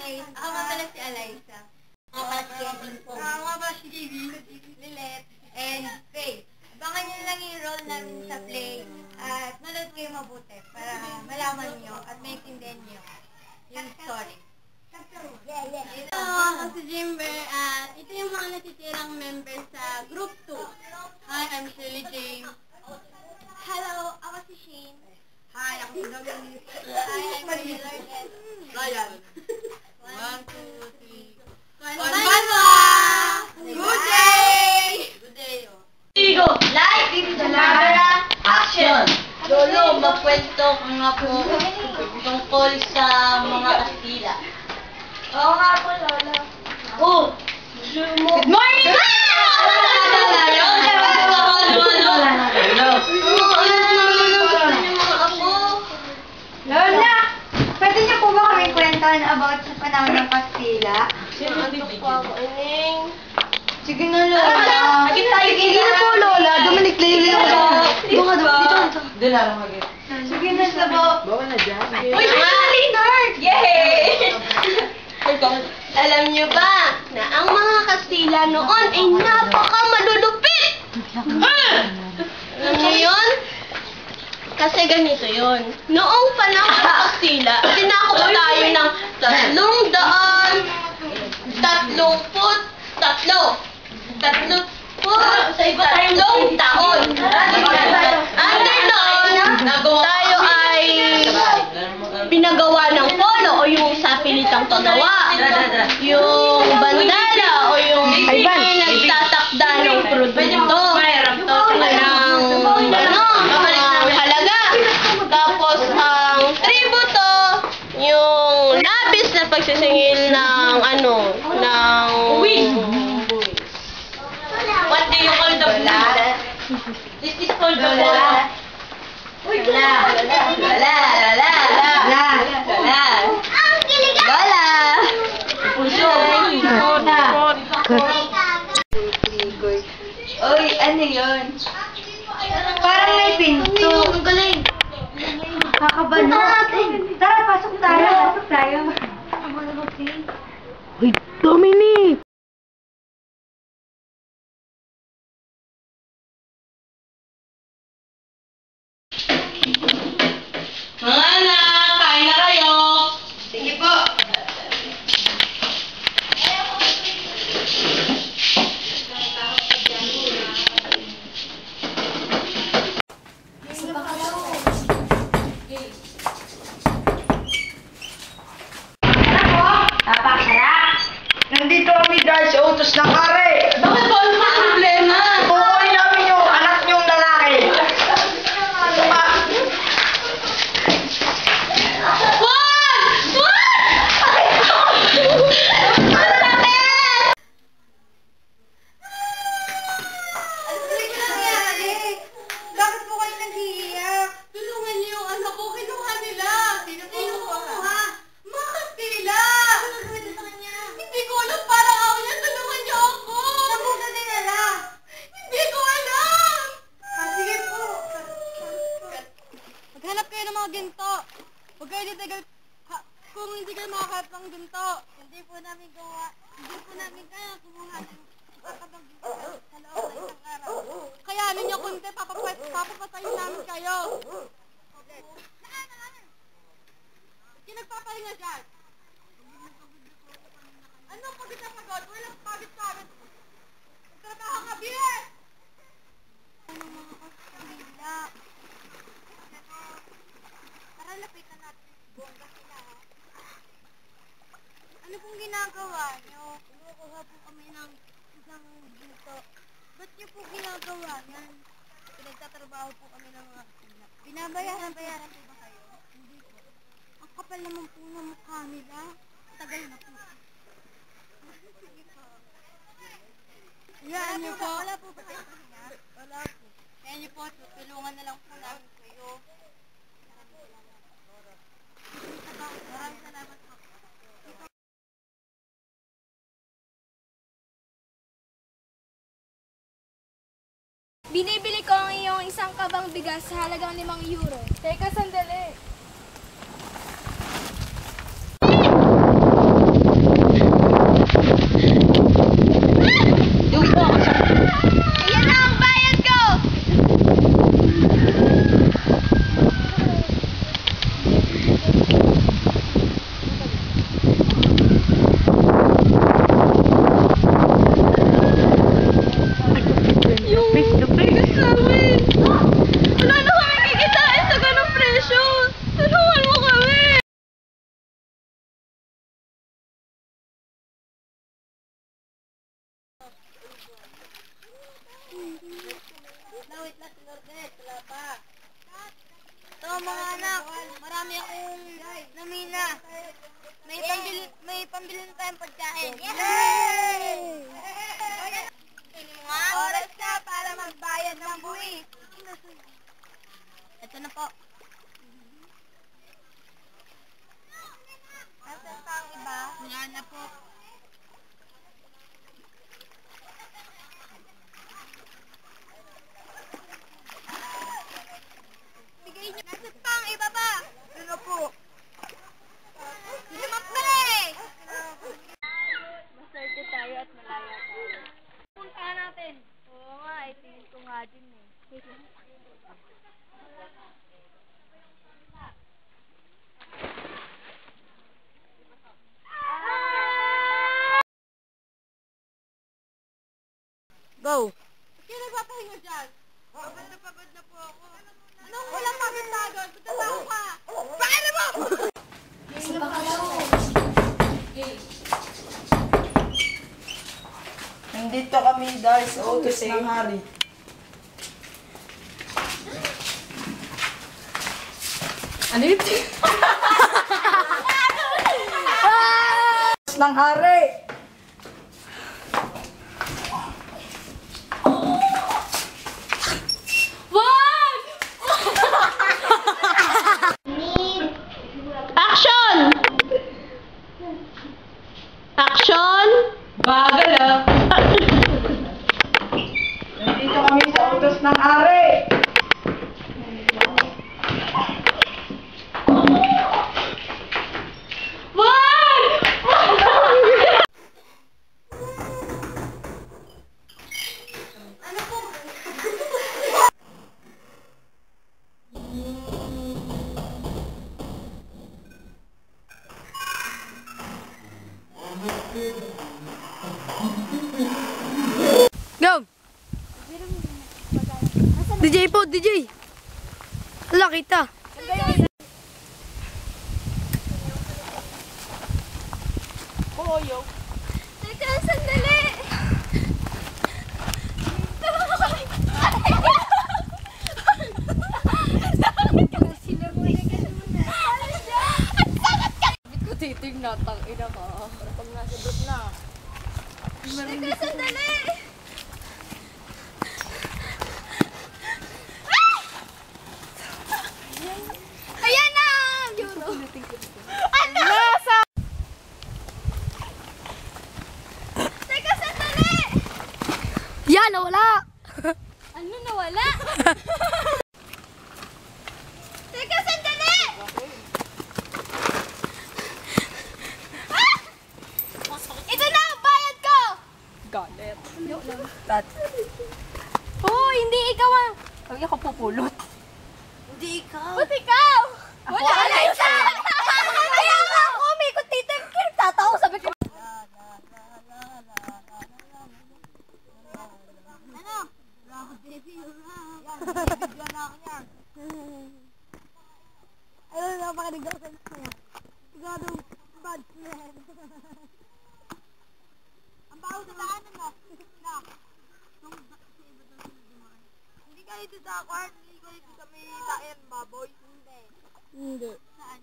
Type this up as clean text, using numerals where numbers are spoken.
guys. Ako nga pala si Eliza. Ako pala si Kevin po. Ako nga pala si JB, Lilet, and Faye. Abangan nyo lang yung role namin sa play at manood kayo mabuti para malaman nyo at maintindihan nyo yung story. Hello, ako si Jimber at ito yung mga natitirang members sa Group 2. Hi, I'm Shirley James. Hello, ako si Shane. Hi, ako si Dominic. Hi, I'm Maylard and Ryan. 1, 2, 3. Konbanwa! Good day! Good day, oh. Tigo! Live! Camera! Action! Lolo, magkwento ko nga po tungkol sa mga Kastila. Oo nga po, Lola. Oh! Good morning! Lola! Pwede niyo po ba kami kwentan about sa panahon ng Kastila? Sige na, Lola. Sige na po, Lola. Dominic, layo na. Dito nga, dito. Doon lang mag-get. Sige na, Sabo. Bawa na dyan. Uy, Leonard! Yay! Alam niyo ba na ang mga Kastila noon ay napaka-malulupit? Alam niyo yun? Kasi ganito yun. Noong panahon ng Kastila, tinakot tayo ng 333 taon. Under noon, tayo ay pinagawa ng polo o yung sa pilitang tonawa. Yung bandana o yung nagtatakda ng produkto. Halaga. Tapos ang tributo, yung labis na pagsisingil ng what do you call the blood? This is called the blood. Uy, Lola! Puso! Oy, ano yun? Parang may pinto. Ang galing! Kakabano. Tara, pasok tayo. Uy, Dominic! Mga anak, kain na kayo! Sige po. Nandito kami dahil sa utos ng kare. Bakit ba ano ang problema? Kukunin namin yung anak niyong lalaki. Bakit po kayo nag-iiyak? Tulungan niyo yung anak ko. Kinuha nila. Sino kumuha? Mga Kastila! Ano gawin sa kanya? Hindi ko alam. Parang ako niya. Tulungan niyo ako. Saan po sa dinala? Hindi ko alam. Sige po. Maghanap kayo ng mga ginto. Huwag kayo ditagal. Kung hindi kayo makakalap ng ginto. Hindi po namin kaya kumuha ng kakabang ginto sa loob ng isang araw. Kaya ninyo kunti, papapatayin namin kayo. Sino nagpapahinga dyan? Anong pagod na pagod? Walang pagod-pagod. Trabaho ka, bilis! Ano mga Kastila? Tara, lapitan natin. Bongga sila, ha? Ano pong ginagawa nyo? Kumukuha po kami ng isang ginto. Ba't niyo po ginagawa yan? Pinagtatrabaho po kami ng mga Kastila. Binabayaran po ba kayo? Hindi po. Ang kapal naman po ng mukha nila. Tagal na po. Sige po. Yan niyo po. Wala po ba kayo pahinga? Wala po. Kaya niyo po, tutulungan na lang po namin kayo. Maraming salamat po. Binibili ko ang iyong isang kabang bigas sa halagang 5 euro. Teka, sandali. mga anak. Marami akong namina. May pambili na tayong pagkain. Yay! Oras na para magbayad ng buwis. Ito na po. Nasaan pa ang iba? Wala na po. Bigay niyo. Nasaan pa ang iba ba? Ano po? Limang pre! Maswerte tayo at malaya tayo. Puntahan natin. Oo nga, tingin ko nga din eh. Go! Sino nagpapahinga dyan? Pagod na po ako. Anong walang pagod-pagod? Pagkatao ka! Paano mo? Nandito kami dahil sa utos ng hari. Ano yun? Utos ng hari! Wag! Action! Action! Bagal ah. Nandito kami sa utos ng hari! Wag! Ano po? Go! DJ po, DJ! Hala, kita! Teka, sandali! Titignan, tang ina ka. Pag nasa group na. Teka, sandali! Ayan na! Euro! Ano? Teka, sandali! Yan, nawala! Ano nawala? Teka, sandali! Ah! Ito na ang bayad ko! Galit. Oh, hindi ikaw ah! Huwag ako pupulot. Hindi ikaw. Ba't ikaw? Wala na isa! Kaya nga ako, may kutitim kin. Tatawa, sabi ko. Ano? Baby, bigyan na ako niyan. Ayun na, makinig ako sa inyo. Sigurado, bad man. Ang baho sa daanan mo. Na. Hindi ka dito sa aquarium, hindi ka dito sa may tayan, baboy. Hindi. Hindi. Saan?